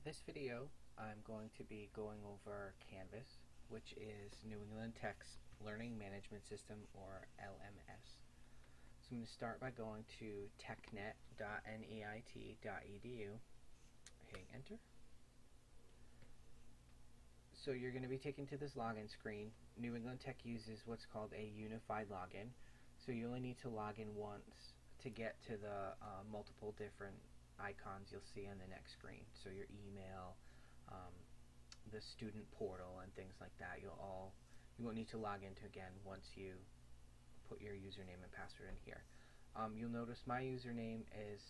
This video, I'm going to be going over Canvas, which is New England Tech's Learning Management System, or LMS. So I'm going to start by going to technet.neit.edu, hitting enter. So you're going to be taken to this login screen. New England Tech uses what's called a unified login. So you only need to log in once to get to the multiple different icons you'll see on the next screen. So your email, the student portal, and things like that. You won't need to log into again once you put your username and password in here. You'll notice my username is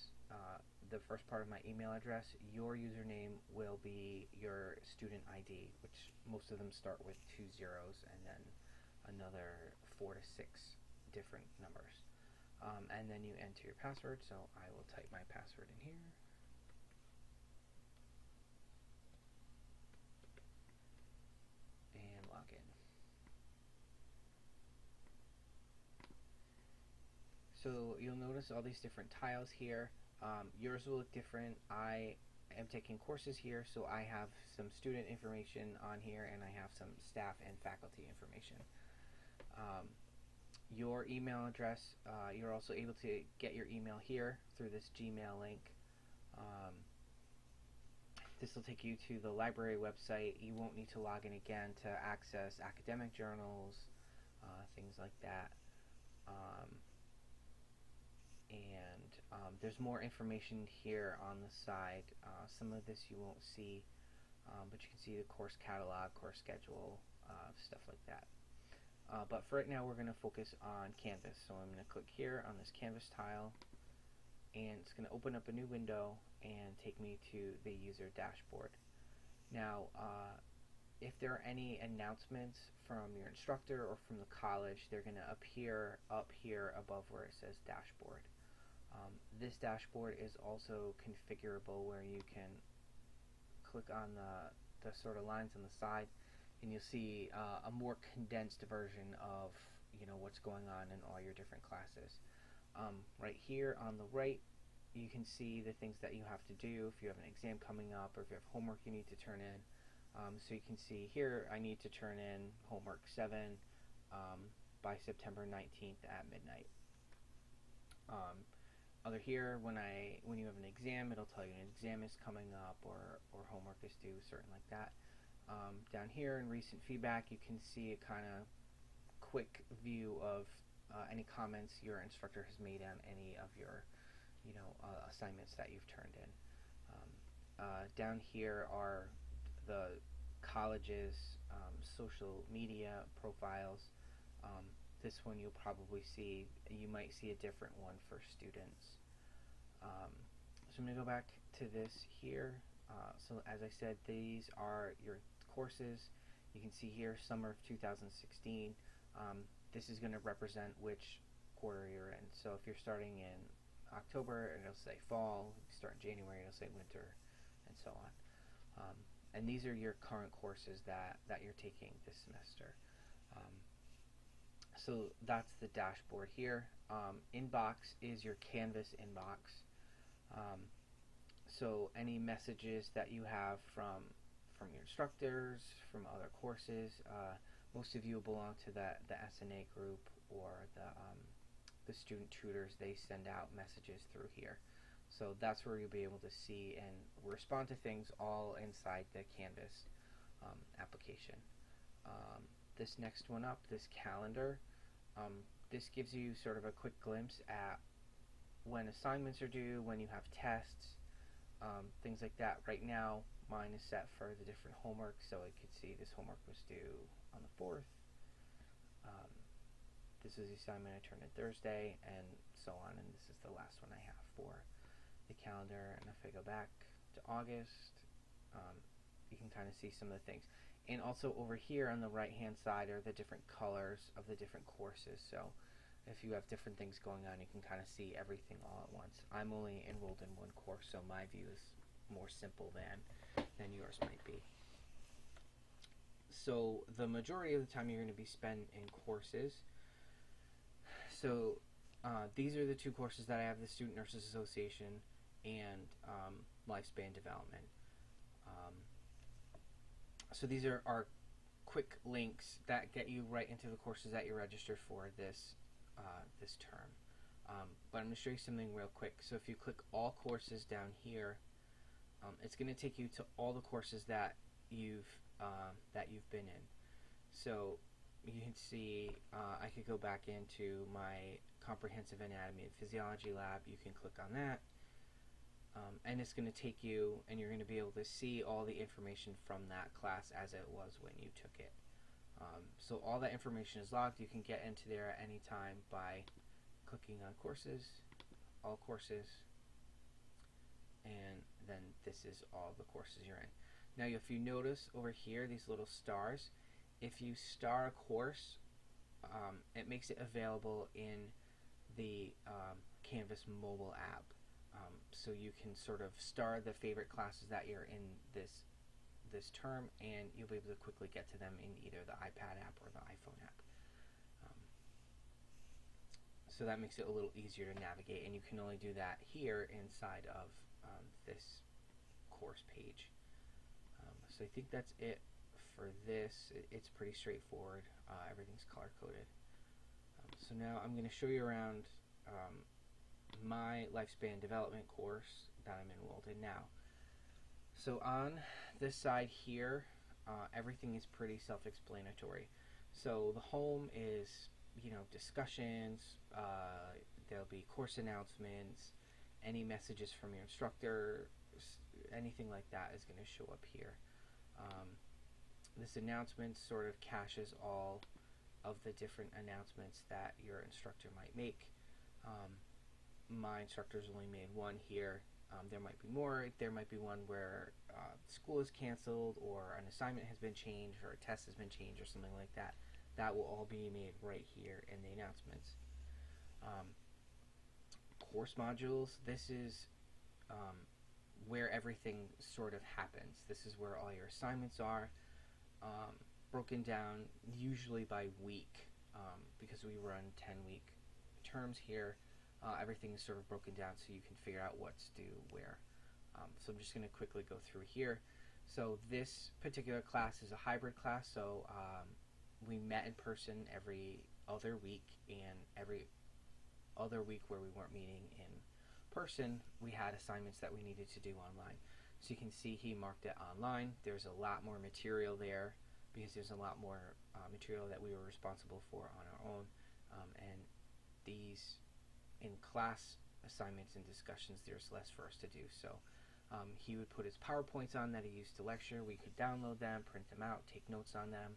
the first part of my email address. Your username will be your student ID, which most of them start with 2 zeros and then another 4 to 6 different numbers. And then you enter your password, so I will type my password in here. And log in. So you'll notice all these different tiles here. Yours will look different. I am taking courses here, so I have some student information on here, and I have some staff and faculty information. Your email address, you're also able to get your email here through this Gmail link. This will take you to the library website. You won't need to log in again to access academic journals, things like that. There's more information here on the side. Some of this you won't see, but you can see the course catalog, course schedule, stuff like that. But for right now, we're going to focus on Canvas. So I'm going to click here on this Canvas tile, and it's going to open up a new window and take me to the user dashboard. Now, if there are any announcements from your instructor or from the college, they're going to appear up here above where it says dashboard. This dashboard is also configurable, where you can click on the sort of lines on the side, and you'll see a more condensed version of what's going on in all your different classes. Right here on the right, you can see the things that you have to do if you have an exam coming up or if you have homework you need to turn in. So you can see here I need to turn in homework 7 by September 19th at midnight. Other here, when you have an exam, it'll tell you an exam is coming up or homework is due, certain like that. Down here in recent feedback, you can see a kind of quick view of any comments your instructor has made on any of your assignments that you've turned in. Down here are the college's social media profiles. This one you'll probably see. You might see a different one for students. So I'm going to go back to this here. So as I said, these are your courses. You can see here summer of 2016. This is going to represent which quarter you're in. So if you're starting in October, it'll say fall. If you start in January, it'll say winter, and so on. And these are your current courses that you're taking this semester. So that's the dashboard here. Inbox is your Canvas inbox. So any messages that you have from your instructors, from other courses, most of you belong to the SNA group or the student tutors. They send out messages through here. So that's where you'll be able to see and respond to things all inside the Canvas application. This next one up, this calendar, this gives you sort of a quick glimpse at when assignments are due, when you have tests, things like that. Right now, mine is set for the different homework, so I could see this homework was due on the 4th. This is the assignment I turned in Thursday, and so on, and this is the last one I have for the calendar. And if I go back to August, you can kind of see some of the things. And also over here on the right-hand side are the different colors of the different courses. So if you have different things going on, you can kind of see everything all at once. I'm only enrolled in one course, so my view is more simple than yours might be. So the majority of the time you're going to be spent in courses. So these are the two courses that I have: the Student Nurses Association and Lifespan Development. Um, so these are our quick links that get you right into the courses that you registered for this term. But I'm going to show you something real quick. So if you click all courses down here, it's going to take you to all the courses that you've been in. So you can see I could go back into my comprehensive anatomy and physiology lab. You can click on that, and it's going to take you, and you're going to be able to see all the information from that class as it was when you took it. So all that information is logged. You can get into there at any time by clicking on courses, all courses, and then this is all the courses you're in. Now if you notice over here these little stars, if you star a course, it makes it available in the Canvas mobile app. So you can sort of star the favorite classes that you're in this term, and you'll be able to quickly get to them in either the iPad app or the iPhone app. So that makes it a little easier to navigate, and you can only do that here inside of this course page. So I think that's it for this. It's pretty straightforward. Everything's color-coded. So now I'm going to show you around my lifespan development course that I'm enrolled in now. So on this side here, everything is pretty self-explanatory. So the home is, discussions, there'll be course announcements, any messages from your instructor, anything like that is going to show up here. This announcement sort of caches all of the different announcements that your instructor might make. My instructor's only made one here. There might be more. There might be one where school is canceled, or an assignment has been changed, or a test has been changed, or something like that. That will all be made right here in the announcements. Course modules, this is where everything sort of happens. This is where all your assignments are, broken down usually by week, because we run 10-week terms here. Everything is sort of broken down so you can figure out what's due where. So I'm just going to quickly go through here. So this particular class is a hybrid class, so we met in person every other week, and every other week where we weren't meeting in person, we had assignments that we needed to do online. So you can see he marked it online. There's a lot more material there because there's a lot more material that we were responsible for on our own, and these in class assignments and discussions, there's less for us to do. So he would put his PowerPoints on that he used to lecture. We could download them, print them out, take notes on them.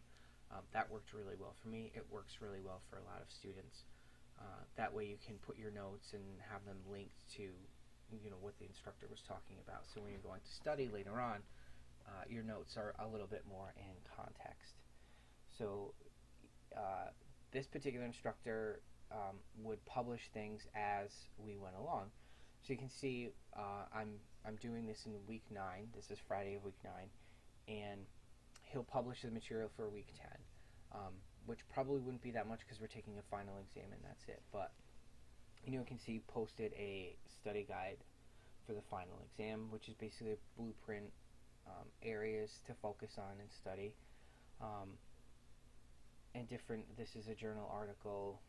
That worked really well for me. It works really well for a lot of students. That way you can put your notes and have them linked to what the instructor was talking about. So when you're going to study later on, your notes are a little bit more in context. So this particular instructor would publish things as we went along. So you can see I'm doing this in week 9. This is Friday of week 9, and he'll publish the material for week 10, which probably wouldn't be that much because we're taking a final exam and that's it. But you can see posted a study guide for the final exam, which is basically a blueprint, areas to focus on and study, and different. This is a journal article.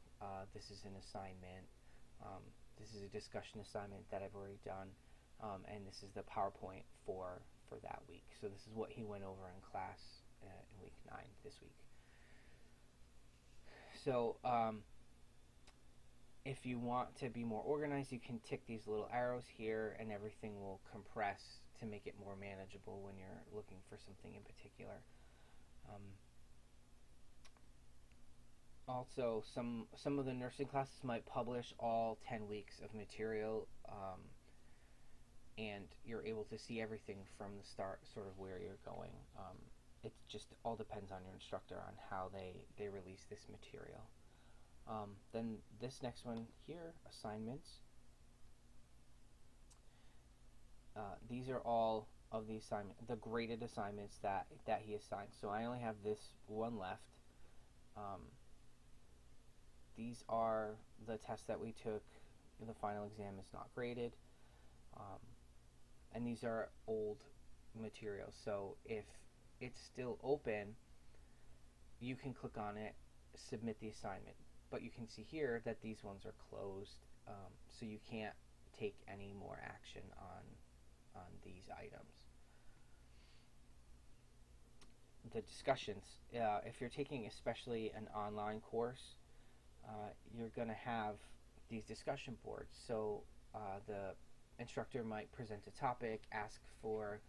This is an assignment. This is a discussion assignment that I've already done, and this is the PowerPoint for that week. So this is what he went over in class in week 9 this week. So if you want to be more organized, you can tick these little arrows here, and everything will compress to make it more manageable when you're looking for something in particular. Also, some of the nursing classes might publish all 10 weeks of material, and you're able to see everything from the start, sort of where you're going. It just all depends on your instructor on how they release this material. Then this next one here, assignments. These are all of the the graded assignments that he assigned. So I only have this one left. These are the tests that we took. The final exam is not graded. And these are old material. So if it's still open, you can click on it, submit the assignment. But you can see here that these ones are closed, so you can't take any more action on these items. The discussions, if you're taking especially an online course, you're going to have these discussion boards. So the instructor might present a topic, ask for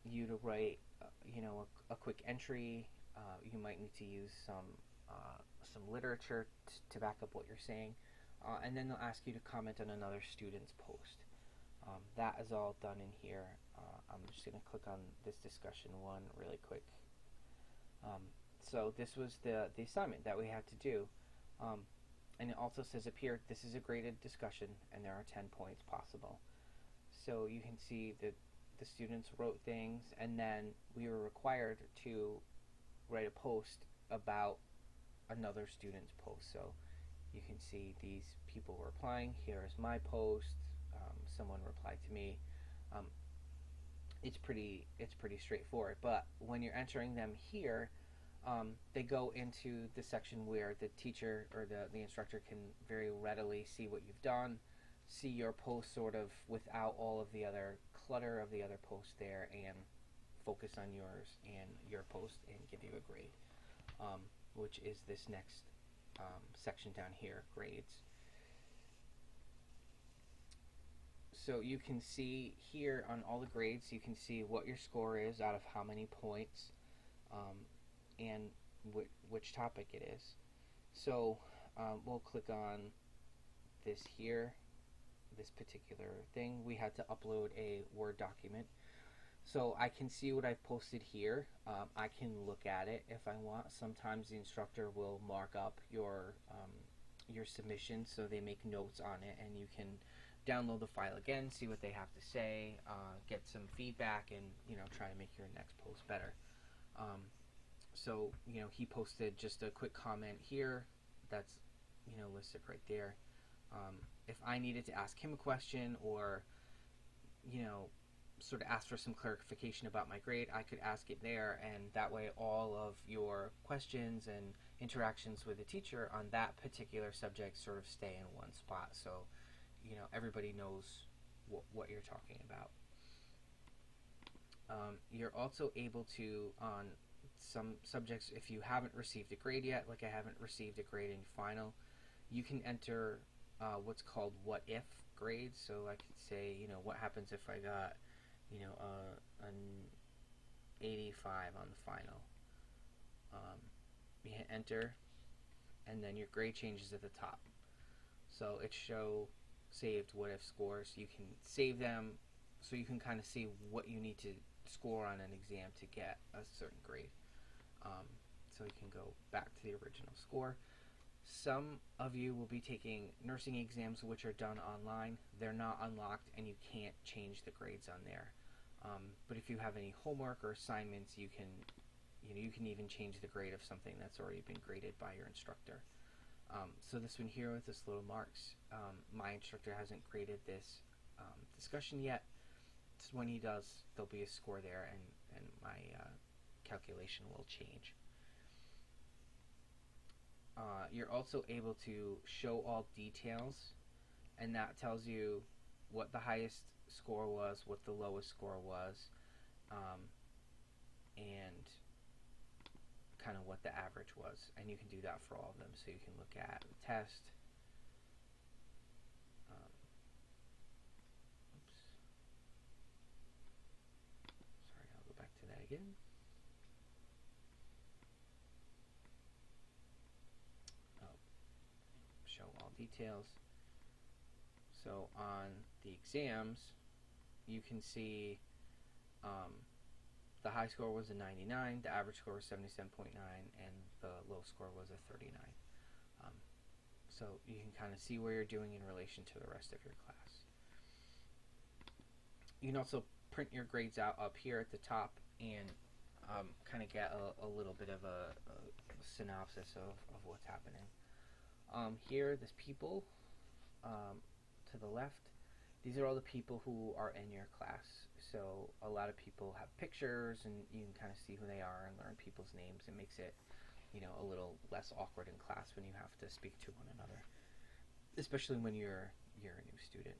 you to write, a quick entry. You might need to use some literature to back up what you're saying, and then they'll ask you to comment on another student's post. That is all done in here. I'm just going to click on this discussion one really quick. So this was the assignment that we had to do. And it also says up here, this is a graded discussion, and there are 10 points possible. So you can see that the students wrote things, and then we were required to write a post about another student's post. So you can see these people were replying. Here is my post. Someone replied to me. It's pretty straightforward. But when you're entering them here, they go into the section where the teacher or the instructor can very readily see what you've done, see your post sort of without all of the other clutter of the other posts there, and focus on yours and your post and give you a grade, which is this next section down here, grades. So you can see here on all the grades, you can see what your score is out of how many points, and which topic it is. So we'll click on this here, this particular thing. We had to upload a Word document. So I can see what I've posted here. I can look at it if I want. Sometimes the instructor will mark up your submission, so they make notes on it, and you can download the file again, see what they have to say, get some feedback, and try to make your next post better. So he posted just a quick comment here that's listed right there. If I needed to ask him a question, or sort of ask for some clarification about my grade, I could ask it there, and that way all of your questions and interactions with the teacher on that particular subject sort of stay in one spot, so everybody knows what you're talking about. You're also able to, on some subjects, if you haven't received a grade yet, like I haven't received a grade in final, you can enter what's called what if grades. So I could say, what happens if I got an 85 on the final. You hit enter, and then your grade changes at the top. So it show saved what if scores. You can save them so you can kind of see what you need to score on an exam to get a certain grade. So you can go back to the original score. Some of you will be taking nursing exams which are done online. They're not unlocked, and you can't change the grades on there. But if you have any homework or assignments, you can even change the grade of something that's already been graded by your instructor. So this one here with this little marks, my instructor hasn't graded this discussion yet. So when he does, there'll be a score there, and my calculation will change. You're also able to show all details, and that tells you what the highest score was, what the lowest score was, and kind of what the average was. And you can do that for all of them, so you can look at the test. Sorry, I'll go back to that again. Show all details. So on the exams, you can see the high score was a 99, the average score was 77.9, and the low score was a 39. So you can kind of see where you're doing in relation to the rest of your class. You can also print your grades out up here at the top and kind of get a little bit of a synopsis of what's happening. Here, there's people to the left. These are all the people who are in your class. So a lot of people have pictures, and you can kind of see who they are and learn people's names. It makes it, a little less awkward in class when you have to speak to one another, especially when you're a new student.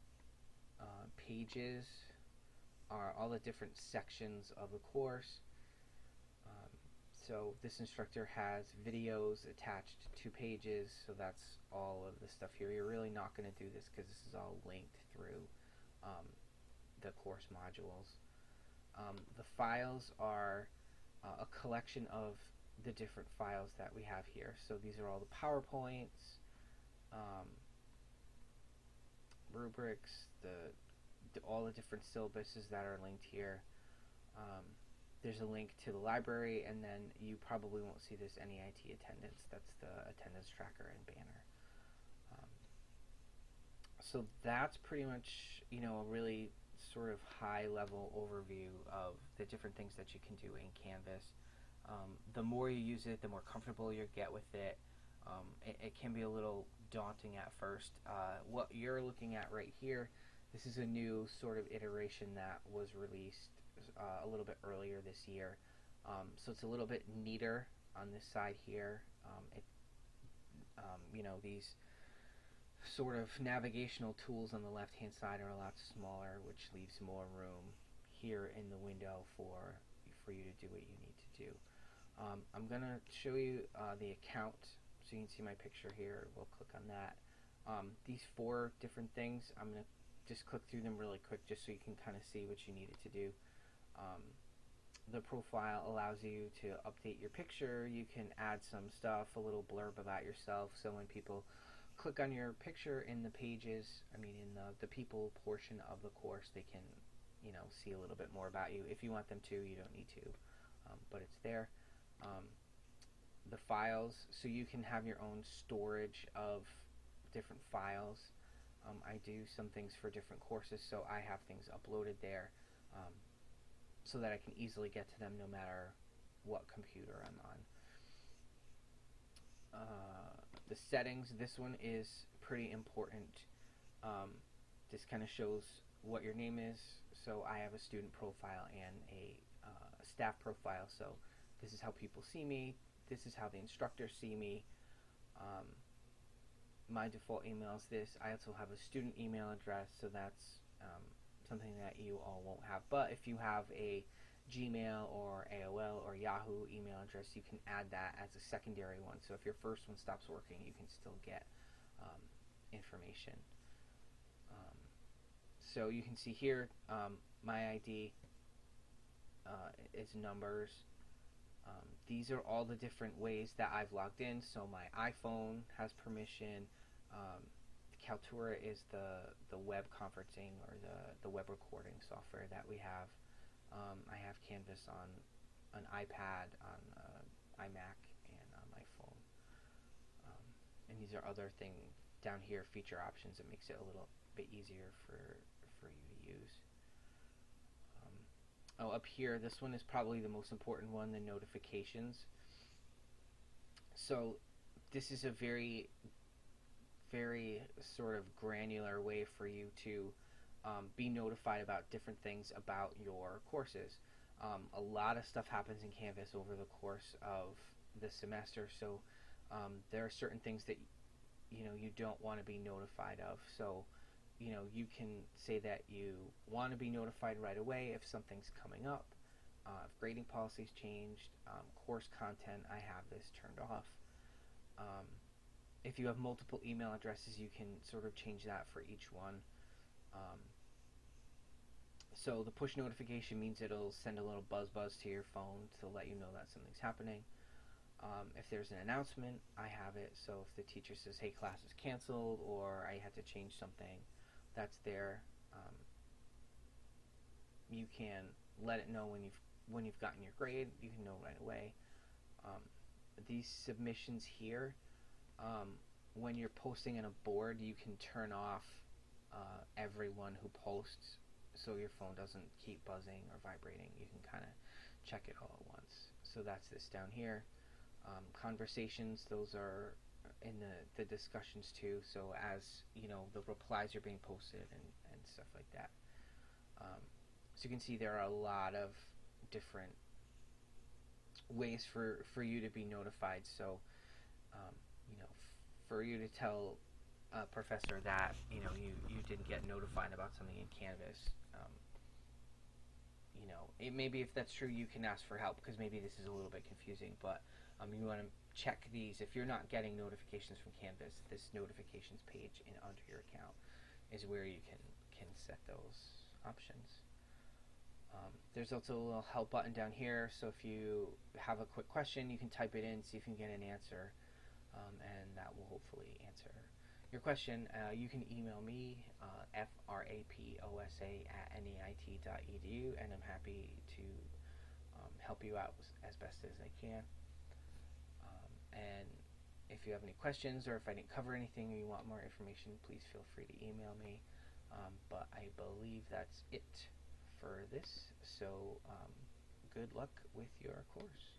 Pages are all the different sections of the course. So this instructor has videos attached to pages, so that's all of the stuff here. You're really not going to do this because this is all linked through the course modules. The files are a collection of the different files that we have here. So these are all the PowerPoints, rubrics, all the different syllabuses that are linked here. There's a link to the library, and then you probably won't see this NEIT attendance. That's the attendance tracker and banner. So that's pretty much, a really sort of high-level overview of the different things that you can do in Canvas. The more you use it, the more comfortable you get with it. It can be a little daunting at first. What you're looking at right here, this is a new sort of iteration that was released a little bit earlier this year. So it's a little bit neater on this side here. These sort of navigational tools on the left-hand side are a lot smaller, which leaves more room here in the window for you to do what you need to do. I'm going to show you the account, so you can see my picture here. We'll click on that. These 4 different things, I'm going to just click through them really quick just so you can kind of see what you needed to do. The profile allows you to update your picture. You can add some stuff, a little blurb about yourself, so when people click on your picture in the pages, in the people portion of the course, they can, see a little bit more about you. If you want them to, you don't need to, but it's there. The files, so you can have your own storage of different files. I do some things for different courses, so I have things uploaded there so that I can easily get to them no matter what computer I'm on. The settings, this one is pretty important. This kind of shows what your name is. So I have a student profile and a staff profile, so this is how people see me. This is how the instructors see me. My default email is this. I also have a student email address, so that's something that you all won't have. But if you have a Gmail or AOL or Yahoo email address, you can add that as a secondary one. So if your first one stops working, you can still get information. So you can see here, my ID is numbers. These are all the different ways that I've logged in. So my iPhone has permission. Kaltura is the web conferencing or the web recording software that we have. I have Canvas on an iPad, on iMac, and on my phone. And these are other things down here, feature options, that makes it a little bit easier for you to use. Up here, this one is probably the most important one, the notifications. So this is a very, very sort of granular way for you to be notified about different things about your courses. A lot of stuff happens in Canvas over the course of the semester, so there are certain things that you don't want to be notified of. So you can say that you want to be notified right away if something's coming up, if grading policies changed, course content, I have this turned off. If you have multiple email addresses, you can sort of change that for each one. So the push notification means it'll send a little buzz to your phone to let you know that something's happening. If there's an announcement, I have it. So if the teacher says, hey, class is canceled, or I had to change something, that's there. You can let it know when you've gotten your grade. You can know right away. These submissions here, when you're posting on a board, you can turn off everyone who posts, so your phone doesn't keep buzzing or vibrating. You can kind of check it all at once. So that's this down here. Conversations, those are in the discussions too, so as the replies are being posted and stuff like that. So you can see there are a lot of different ways for you to be notified. So, um, for you to tell a professor that you didn't get notified about something in Canvas. Maybe if that's true, you can ask for help because maybe this is a little bit confusing. But you want to check these if you're not getting notifications from Canvas. This notifications page under your account is where you can set those options. There's also a little help button down here, so if you have a quick question, you can type it in, see if you can get an answer, and that will hopefully answer your question. You can email me, fraposa@nait.edu, and I'm happy to help you out as best as I can. And if you have any questions, or if I didn't cover anything, or you want more information, please feel free to email me. But I believe that's it for this. So good luck with your course.